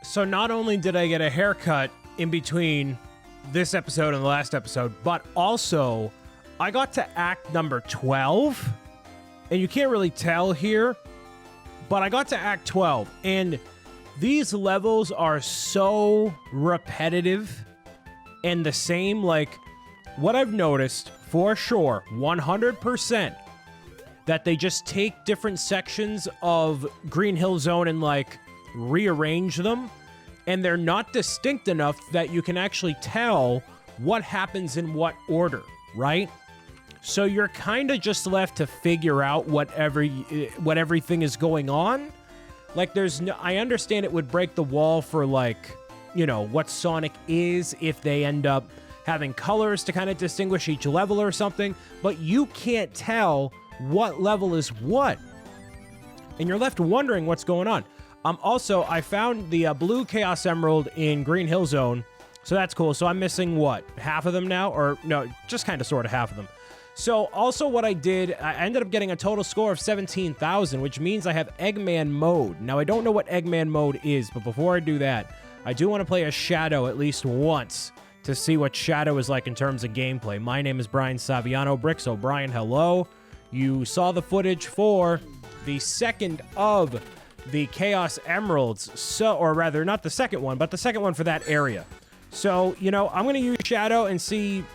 So not only did I get a haircut in between this episode and the last episode, but also I got to act number 12. And you can't really tell here, but I got to act 12. And these levels are so repetitive and the same. Like, what I've noticed for sure, 100%, that they just take different sections of Green Hill Zone and like rearrange them, and they're not distinct enough that you can actually tell what happens in what order, right? So you're kind of just left to figure out what everything is going on. Like, there's no, I understand it would break the wall for, like, you know, what Sonic is if they end up having colors to kind of distinguish each level or something, but you can't tell what level is what. And you're left wondering what's going on. Also, I found the blue Chaos Emerald in Green Hill Zone, so that's cool. So I'm missing, what, half of them now? Or, no, just kind of sort of half of them. So, also what I did, I ended up getting a total score of 17,000, which means I have Eggman mode. Now, I don't know what Eggman mode is, but before I do that, I do want to play as Shadow at least once to see what Shadow is like in terms of gameplay. My name is Brian Saviano, BricksOBrian, hello. You saw the footage for the second of the Chaos Emeralds, or rather, not the second one, but the second one for that area. So, you know, I'm going to use Shadow and see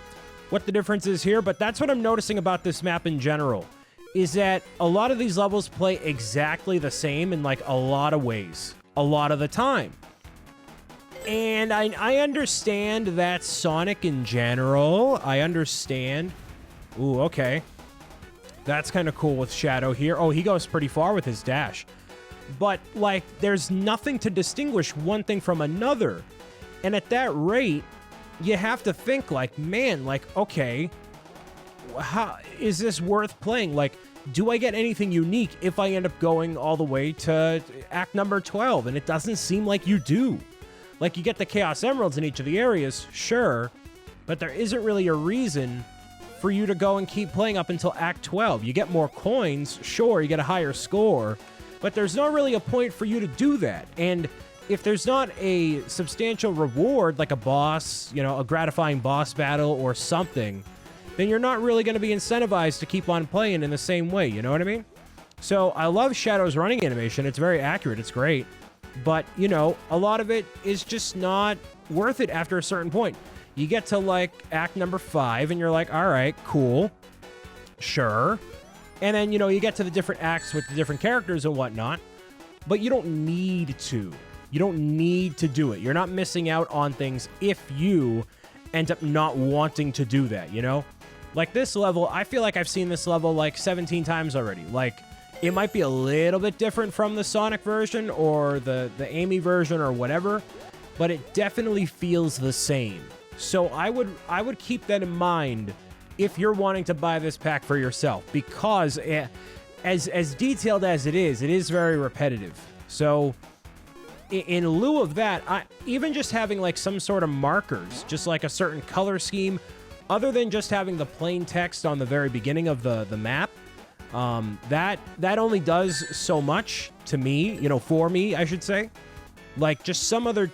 what the difference is here, but that's what I'm noticing about this map in general, is that a lot of these levels play exactly the same in, like, a lot of ways, a lot of the time. And I understand that Sonic in general, I understand. Ooh, okay. That's kind of cool with Shadow here. Oh, he goes pretty far with his dash. But, like, there's nothing to distinguish one thing from another. And at that rate, you have to think, like, man, like, okay, how is this worth playing? Like, do I get anything unique if I end up going all the way to act number 12? And it doesn't seem like you do. Like, you get the Chaos Emeralds in each of the areas, sure, but there isn't really a reason for you to go and keep playing up until act 12. You get more coins, sure, you get a higher score, but there's not really a point for you to do that. And if there's not a substantial reward, like a boss, you know, a gratifying boss battle or something, then you're not really going to be incentivized to keep on playing in the same way, you know what I mean? So I love Shadow's running animation. It's very accurate. It's great. But, you know, a lot of it is just not worth it after a certain point. You get to, like, act number 5, and you're like, all right, cool, sure. And then, you know, you get to the different acts with the different characters and whatnot, but you don't need to. You don't need to do it. You're not missing out on things if you end up not wanting to do that, you know? Like this level, I feel like I've seen this level like 17 times already. Like, it might be a little bit different from the Sonic version or the Amy version or whatever, but it definitely feels the same. So I would keep that in mind if you're wanting to buy this pack for yourself, because as detailed as it is very repetitive. So in lieu of that, even just having like some sort of markers, just like a certain color scheme, other than just having the plain text on the very beginning of the map, that only does so much to me, you know, for me, I should say. Like, just some other,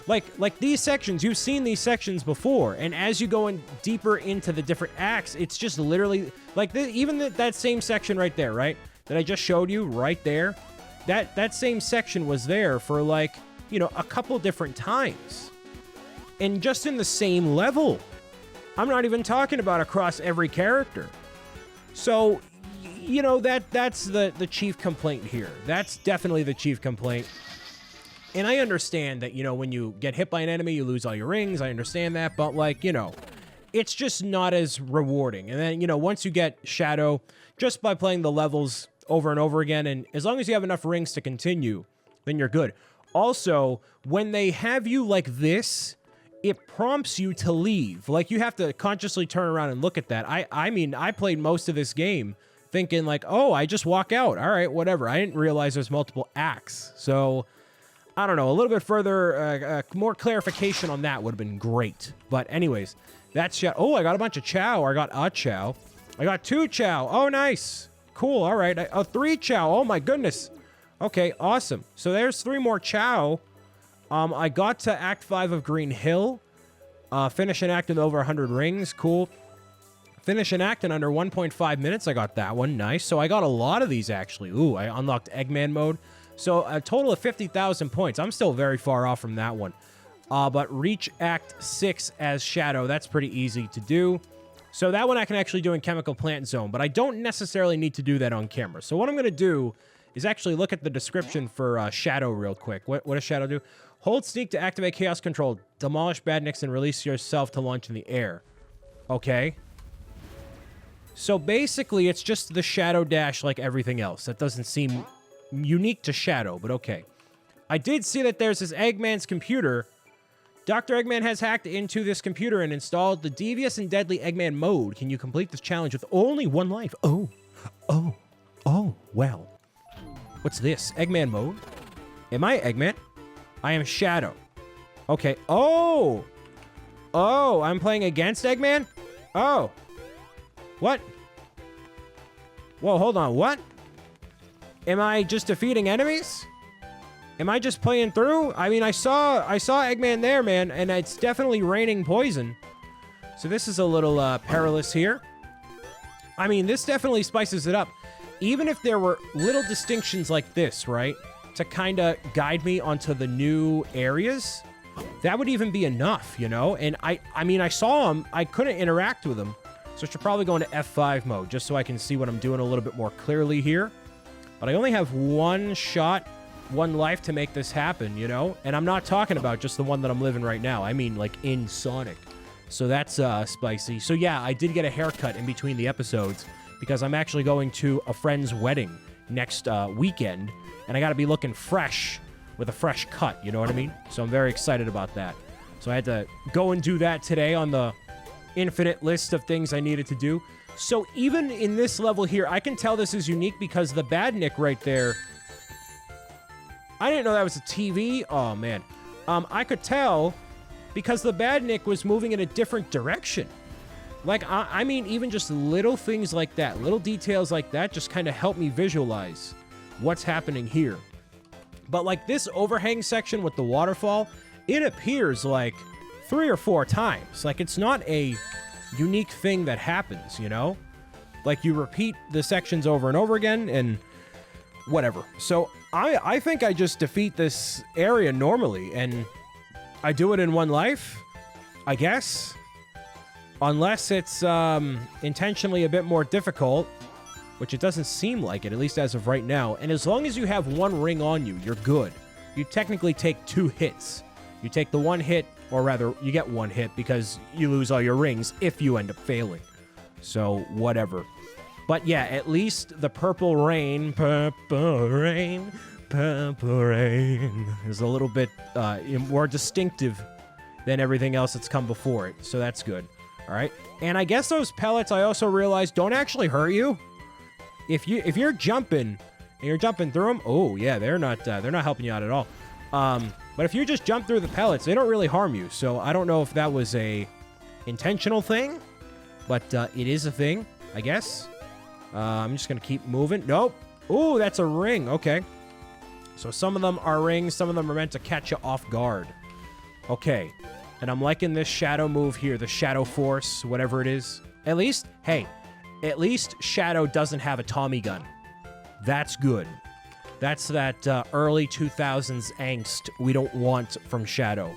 like these sections, you've seen these sections before, and as you go in deeper into the different acts, it's just literally, like, that same section right there, right, that I just showed you right there, that same section was there for, like, you know, a couple different times. And just in the same level. I'm not even talking about across every character. So, you know, that's the chief complaint here. That's definitely the chief complaint. And I understand that, you know, when you get hit by an enemy, you lose all your rings. I understand that. But, like, you know, it's just not as rewarding. And then, you know, once you get Shadow, just by playing the levels over and over again, and as long as you have enough rings to continue, then you're good. Also, when they have you like this, it prompts you to leave. Like, you have to consciously turn around and look at that. I mean, I played most of this game thinking, like, oh, I just walk out. All right, whatever. I didn't realize there's multiple acts. So, I don't know. A little bit further, more clarification on that would have been great. But anyways, that's Chow. Oh, I got a bunch of Chow. I got a Chow. I got 2 Chow. Oh, nice. Cool. All right. 3 Chow. Oh, my goodness. Okay, awesome. So there's 3 more Chow. I got to Act 5 of Green Hill. Finish an act in over 100 rings. Cool. Finish an act in under 1.5 minutes. I got that one. Nice. So I got a lot of these, actually. Ooh, I unlocked Eggman mode. So a total of 50,000 points. I'm still very far off from that one. But reach Act 6 as Shadow. That's pretty easy to do. So that one I can actually do in Chemical Plant Zone, but I don't necessarily need to do that on camera. So what I'm going to do is actually look at the description for Shadow real quick. What does Shadow do? Hold Sneak to activate Chaos Control. Demolish Badniks and release yourself to launch in the air. Okay. So basically, it's just the Shadow Dash like everything else. That doesn't seem unique to Shadow, but okay. I did see that there's this Eggman's computer. Dr. Eggman has hacked into this computer and installed the devious and deadly Eggman mode. Can you complete this challenge with only one life? Oh, well. What's this? Eggman mode? Am I Eggman? I am Shadow. Okay. Oh, I'm playing against Eggman? Oh. What? Whoa, hold on. What? Am I just defeating enemies? Am I just playing through? I mean, I saw Eggman there, man, and it's definitely raining poison. So this is a little perilous here. I mean, this definitely spices it up. Even if there were little distinctions like this, right, to kind of guide me onto the new areas, that would even be enough, you know? And I mean, I saw him. I couldn't interact with him. So I should probably go into F5 mode just so I can see what I'm doing a little bit more clearly here. But I only have one shot, one life to make this happen, you know? And I'm not talking about just the one that I'm living right now. I mean, like, in Sonic. So that's spicy. So yeah, I did get a haircut in between the episodes because I'm actually going to a friend's wedding next weekend, and I got to be looking fresh with a fresh cut, you know what I mean? So I'm very excited about that. So I had to go and do that today on the infinite list of things I needed to do. So even in this level here, I can tell this is unique because the Badnik right there, I didn't know that was a TV. Oh, man. I could tell because the Badnik was moving in a different direction. Like, I mean, even just little things like that, little details like that just kind of help me visualize what's happening here. But, like, this overhang section with the waterfall, it appears, like, 3 or 4 times. Like, it's not a unique thing that happens, you know? Like, you repeat the sections over and over again, and whatever. So, I think I just defeat this area normally, and I do it in one life, I guess. Unless it's intentionally a bit more difficult, which it doesn't seem like it, at least as of right now. And as long as you have one ring on you, you're good. You technically take 2 hits. You take the 1 hit, or rather, you get 1 hit because you lose all your rings if you end up failing. So, whatever. But yeah, at least the purple rain is a little bit more distinctive than everything else that's come before it. So that's good. All right. And I guess those pellets, I also realized, don't actually hurt you. If you're jumping and you're jumping through them, oh yeah, they're not helping you out at all. But if you just jump through the pellets, they don't really harm you. So I don't know if that was a intentional thing, but it is a thing, I guess. I'm just gonna keep moving. Nope. Ooh, that's a ring. Okay. So some of them are rings, some of them are meant to catch you off guard. Okay. And I'm liking this shadow move here, the shadow force, whatever it is. At least, hey, at least Shadow doesn't have a Tommy gun. That's good. That's that early 2000s angst we don't want from Shadow.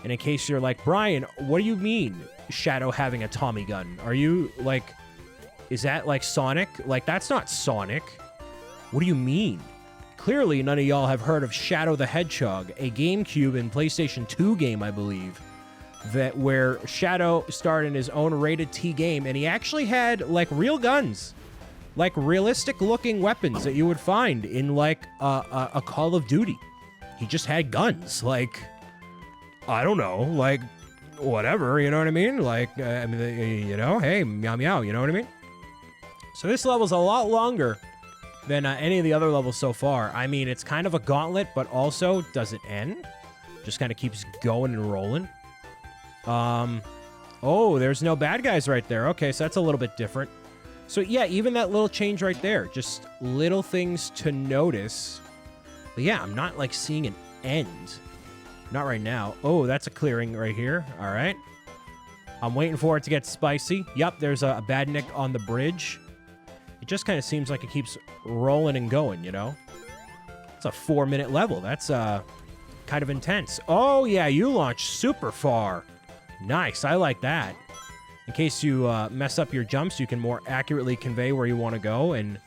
And in case you're like, Brian, what do you mean Shadow having a Tommy gun? Are you like, is that like Sonic? Like, that's not Sonic. What do you mean? Clearly, none of y'all have heard of Shadow the Hedgehog, a GameCube and PlayStation 2 game, I believe, that where Shadow starred in his own rated T game, and he actually had like real guns, like realistic looking weapons that you would find in like a Call of Duty. He just had guns, like, I don't know, like whatever, you know what I mean? Like, I mean, you know, hey, meow meow, you know what I mean? So this level's a lot longer than any of the other levels so far. I mean, it's kind of a gauntlet, but also doesn't end. Just kind of keeps going and rolling. Oh, there's no bad guys right there. Okay, so that's a little bit different. So yeah, even that little change right there, just little things to notice. But yeah, I'm not like seeing an end. Not right now. Oh, that's a clearing right here. All right. I'm waiting for it to get spicy. Yep, there's a bad nick on the bridge. It just kind of seems like it keeps rolling and going, you know? It's a 4-minute level. That's kind of intense. Oh, yeah, you launch super far. Nice. I like that. In case you mess up your jumps, you can more accurately convey where you want to go. And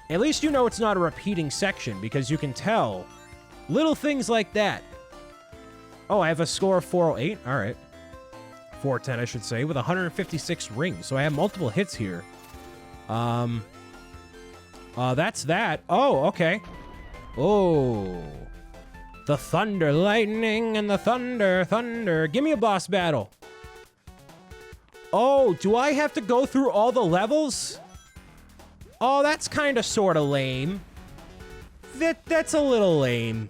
at least you know it's not a repeating section because you can tell little things like that. Oh, I have a score of 408. All right. 410, I should say, with 156 rings. So I have multiple hits here. That's that. Oh, okay. Oh. The thunder, lightning, and the thunder. Give me a boss battle. Oh, do I have to go through all the levels? Oh, that's kind of sort of lame. That's a little lame.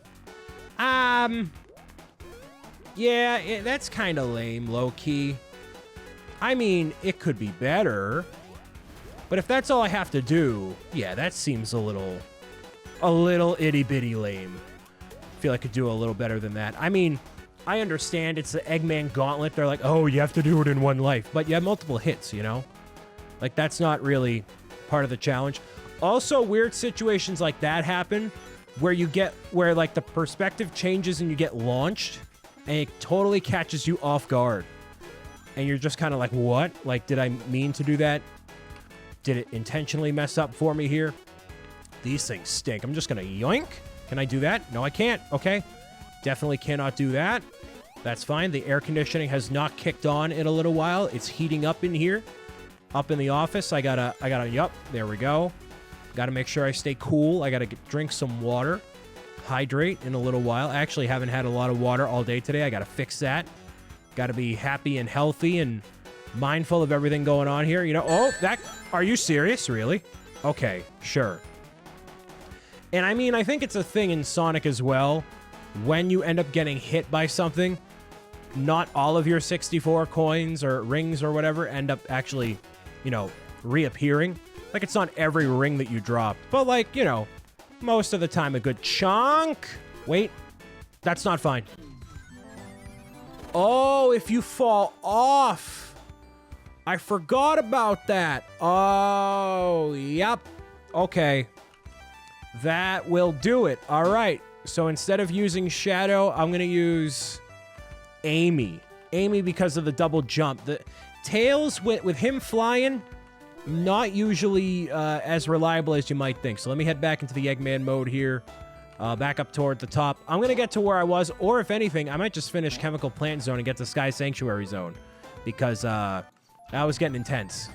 Yeah, that's kind of lame, low-key. I mean, it could be better. But if that's all I have to do, yeah, that seems a little itty-bitty lame. I feel I could do a little better than that. I mean, I understand it's the Eggman gauntlet. They're like, oh, you have to do it in one life. But you have multiple hits, you know? Like, that's not really part of the challenge. Also, weird situations like that happen where like, the perspective changes and you get launched. And it totally catches you off guard. And you're just kind of like, what? Like, did I mean to do that? Did it intentionally mess up for me here? These things stink. I'm just going to yoink. Can I do that? No, I can't. Okay. Definitely cannot do that. That's fine. The air conditioning has not kicked on in a little while. It's heating up in here. Up in the office. I gotta, yup. There we go. Gotta make sure I stay cool. I gotta drink some water. Hydrate in a little while. I actually haven't had a lot of water all day today. I gotta fix that. Gotta be happy and healthy and mindful of everything going on here. You know, oh, are you serious? Really? Okay, sure. And I mean, I think it's a thing in Sonic as well. When you end up getting hit by something, not all of your 64 coins or rings or whatever end up actually, you know, reappearing. Like, it's not every ring that you dropped, but like, you know, most of the time, a good chunk. Wait, that's not fine. Oh, if you fall off. I forgot about that. Oh, yep. Okay. That will do it. All right. So instead of using Shadow, I'm going to use Amy. Amy because of the double jump. The Tails, with him flying, not usually as reliable as you might think. So let me head back into the Eggman mode here. Back up toward the top. I'm going to get to where I was, or if anything, I might just finish Chemical Plant Zone and get to Sky Sanctuary Zone. Because that was getting intense.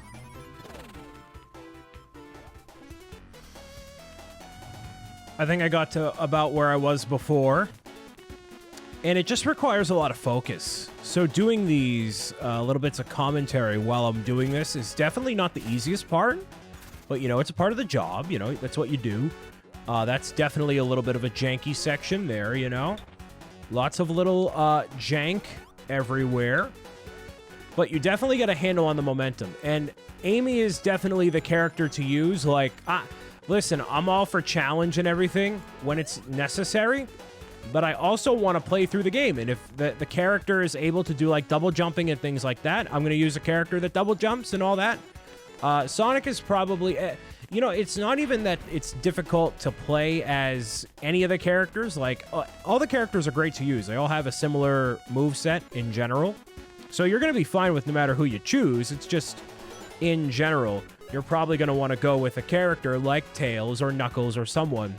I think I got to about where I was before. And it just requires a lot of focus. So doing these little bits of commentary while I'm doing this is definitely not the easiest part. But, you know, it's a part of the job. You know, that's what you do. That's definitely a little bit of a janky section there, you know. Lots of little jank everywhere. But you definitely get a handle on the momentum. And Amy is definitely the character to use. Like, listen, I'm all for challenge and everything when it's necessary. But I also want to play through the game. And if the character is able to do, like, double jumping and things like that, I'm going to use a character that double jumps and all that. Sonic is probably... you know, it's not even that it's difficult to play as any of the characters. Like, all the characters are great to use. They all have a similar moveset in general. So you're going to be fine with no matter who you choose. It's just, in general, you're probably going to want to go with a character like Tails or Knuckles or someone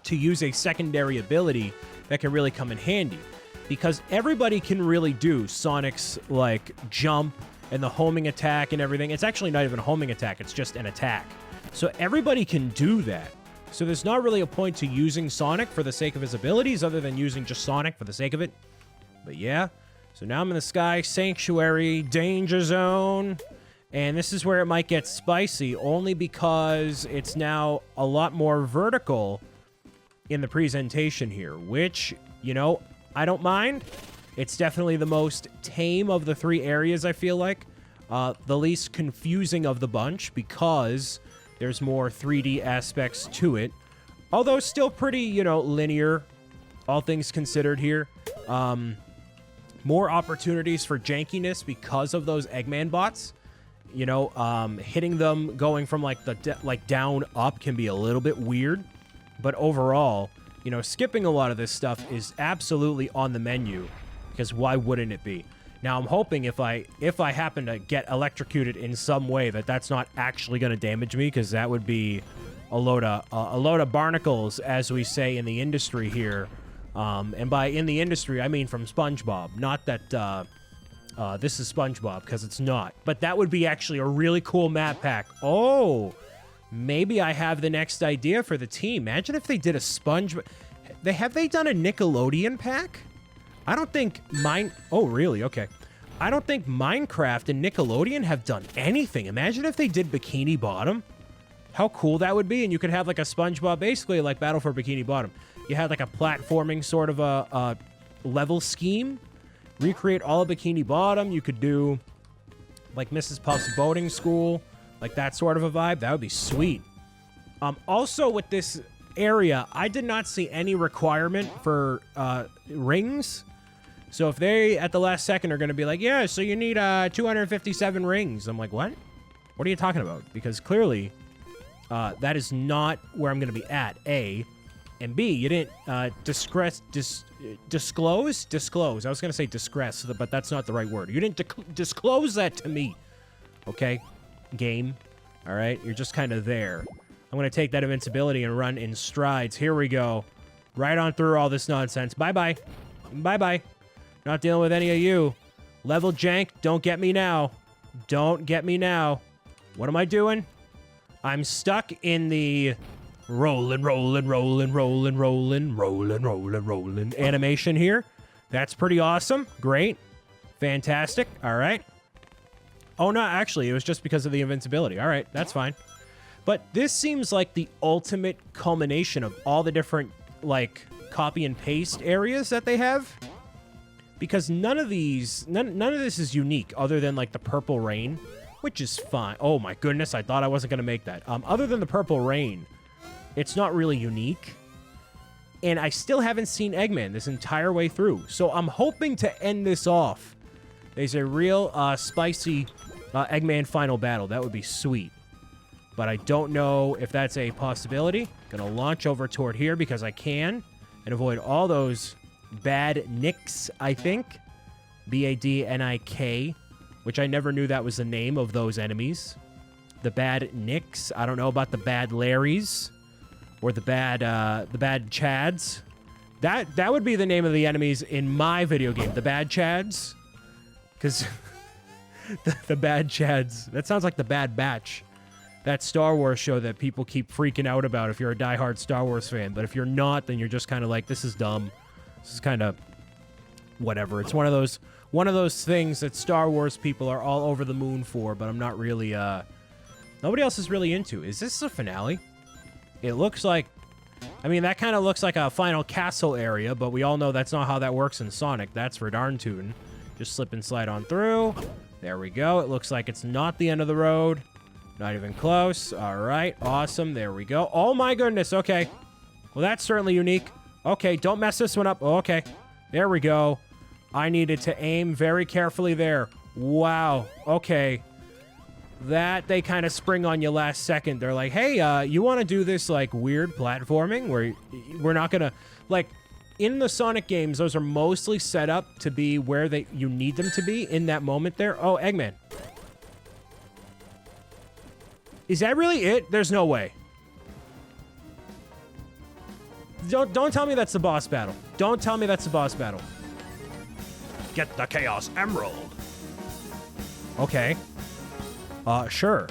to use a secondary ability that can really come in handy. Because everybody can really do Sonic's, like, jump and the homing attack and everything. It's actually not even a homing attack. It's just an attack. So everybody can do that. So there's not really a point to using Sonic for the sake of his abilities other than using just Sonic for the sake of it. But yeah. So now I'm in the Sky Sanctuary Danger Zone. And this is where it might get spicy, only because it's now a lot more vertical in the presentation here, which, you know, I don't mind. It's definitely the most tame of the three areas, I feel like. The least confusing of the bunch because there's more 3D aspects to it. Although still pretty, you know, linear, all things considered here. more opportunities for jankiness because of those Eggman bots. You know, hitting them going from like down up can be a little bit weird, but overall, you know, skipping a lot of this stuff is absolutely on the menu, because why wouldn't it be? Now, I'm hoping if I happen to get electrocuted in some way that's not actually going to damage me, because that would be a load of barnacles, as we say in the industry here. And by in the industry, I mean from SpongeBob. Not that this is SpongeBob, because it's not. But that would be actually a really cool map pack. Oh, maybe I have the next idea for the team. Imagine if they did a SpongeBob. Have they done a Nickelodeon pack? I don't think mine... Oh, really? Okay. I don't think Minecraft and Nickelodeon have done anything. Imagine if they did Bikini Bottom. How cool that would be. And you could have like a SpongeBob, basically like Battle for Bikini Bottom. You had like a platforming sort of a level scheme. Recreate all of Bikini Bottom. You could do like Mrs. Puff's boating school. Like that sort of a vibe. That would be sweet. Also with this area, I did not see any requirement for rings. So if they, at the last second, are going to be like, yeah, so you need 257 rings. I'm like, what? What are you talking about? Because clearly, that is not where I'm going to be at, A. And B, you didn't disclose? Disclose. I was going to say discress, but that's not the right word. You didn't disclose that to me. Okay? Game. All right? You're just kind of there. I'm going to take that invincibility and run in strides. Here we go. Right on through all this nonsense. Bye-bye. Bye-bye. Not dealing with any of you. Level jank, don't get me now. Don't get me now. What am I doing? I'm stuck in the rolling animation here. That's pretty awesome. Great. Fantastic. All right. Oh, no, actually, it was just because of the invincibility. All right, that's fine. But this seems like the ultimate culmination of all the different, like, copy and paste areas that they have. Because none of this is unique other than, like, the purple rain, which is fine. Oh, my goodness, I thought I wasn't going to make that. Other than the purple rain, it's not really unique. And I still haven't seen Eggman this entire way through. So I'm hoping to end this off. There's a real spicy Eggman final battle. That would be sweet. But I don't know if that's a possibility. Gonna launch over toward here because I can. And avoid all those bad nicks, I think. B-A-D-N-I-K. Which I never knew that was the name of those enemies. The bad nicks. I don't know about the bad Larrys. Or the bad Chads. That would be the name of the enemies in my video game. The bad Chads. Because the bad Chads. That sounds like the Bad Batch. That Star Wars show that people keep freaking out about if you're a diehard Star Wars fan. But if you're not, then you're just kind of like, this is dumb. This is kind of whatever. It's one of those things that Star Wars people are all over the moon for, but I'm not really, nobody else is really into. Is this the finale? It looks like, I mean, that kind of looks like a final castle area, but we all know that's not how that works in Sonic. That's for darn tootin'. Just slip and slide on through. There we go. It looks like it's not the end of the road. Not even close. All right. Awesome. There we go. Oh, my goodness. Okay. Well, that's certainly unique. Okay. Don't mess this one up. Okay. There we go. I needed to aim very carefully there. Wow. Okay. That they kind of spring on you last second. They're like, hey, you want to do this, like, weird platforming where we're not going to, like, in the Sonic games, those are mostly set up to be where you need them to be in that moment there. Oh, Eggman. Is that really it? There's no way. Don't tell me that's the boss battle. Don't tell me that's the boss battle. Get the Chaos Emerald. Okay. Sure.